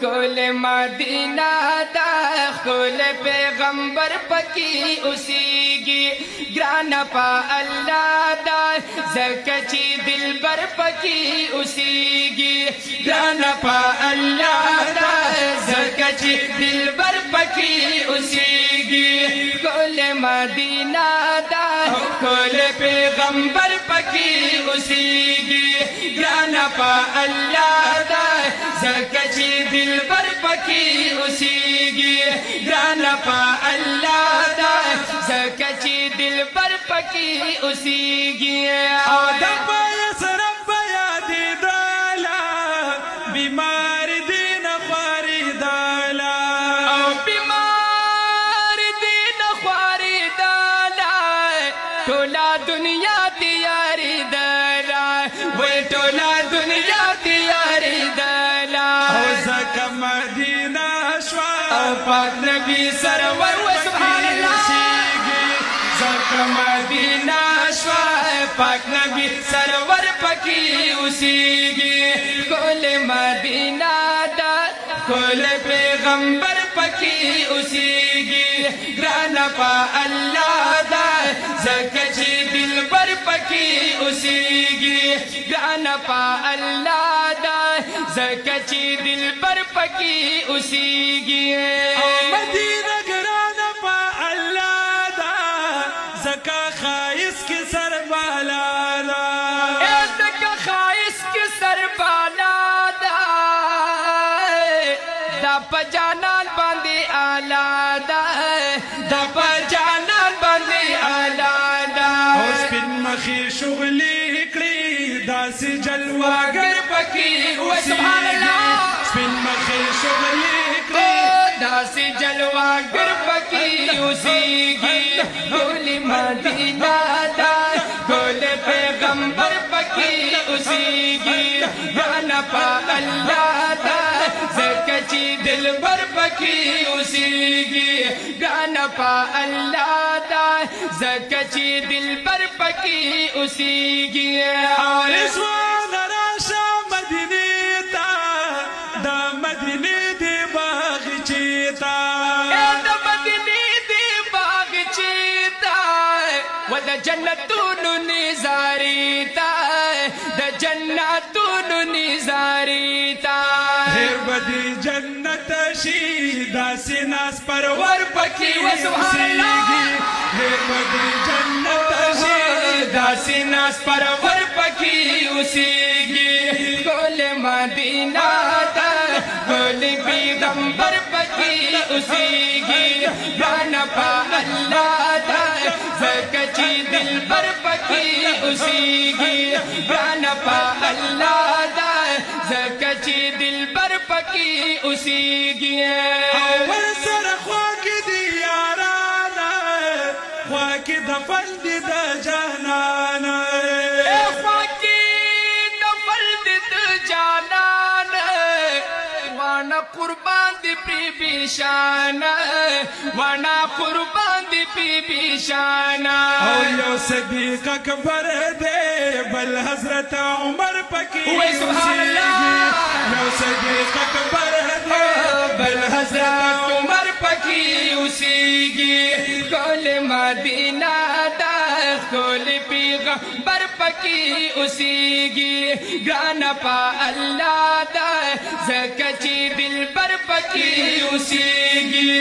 خل مدینہ دا خل پیغمبر پکی اسیگی گران پا اللہ دا زکچی دلبر پکی اسیگی گران پا اللہ دا زکچی دلبر پکی اسیگی خل مدینہ دا خل پیغمبر پکی اسیگی گران پا اللہ دا زکچی دلبر پکی اسیگی گران پا اللہ دا زکچی دلبر پکی اسیگی او دبا یسرب یادی دالا بیمار دین خواری دالا او بیمار دین خواری دالا ٹولا دنیا تیاری دالا وی ٹولا دنیا تیاری دالا او زکا مدینہ شوا او پاک نبی سرور و سبحان اللہ زکا مدینہ شوا پاک نبی سرور پکی اسیگی کل مدینہ دا کل پیغمبر پکی اسیگی گران پا اللہ دا زکچی دلبر پکی اسیگی گران پا اللہ دا زکچی دلبر پکی اسیگی مدینہ گران پا اللہ دا زکا خائص کی سر بالا دا زکا خائص کی سر بالا دا دا پا جانان باندی آلا دا دا پا جانان باندی آلا دا اوس پن مخی شغلی کړی داسې جلواګر پکی و سبحان اللہ سپین مخی شغلی کړی داسی جلوہ گر پکی اسیگی گل مدینہ دا گل پیغمبر پکی اسیگی گانا پا اللہ دا زکچی دلبر پکی اسیگی گانا پا اللہ دا زکچی دلبر پکی اسیگی رضوان راشا مدینی تا دا مدینی دی باغچی تا دا مدینی دی باغچی تا و دا جنتون نزاری تا دا جنتون نزاری تا هر بدی جنت شی داسی ناس پرور پکی و سبحان اللہ هر بدی جنت شی داسی ناس پرور پکی اسیگی کل مدینہ دا کل پیغمبر پکی اسیگی گانا پا اللہ دا زکچی دلبر پکی اسیگی گانا پا اللہ دا زکچی دلبر پکی اسیگی اول سر خواکی دی یارانا خواکی دفل دی دا جانانا قربان دی پی بیشانا وانا قربان دی پی بیشانا او یو صدیق اکبر دے بل حضرت عمر پکی سبحان اللہ یو صدیق اکبر دے بل حضرت عمر پکی اسیگی کل مدینہ دا کل پیغمبر پکی اسیگی گانا پا اللہ دا زکچی دلبر پکی اسیگی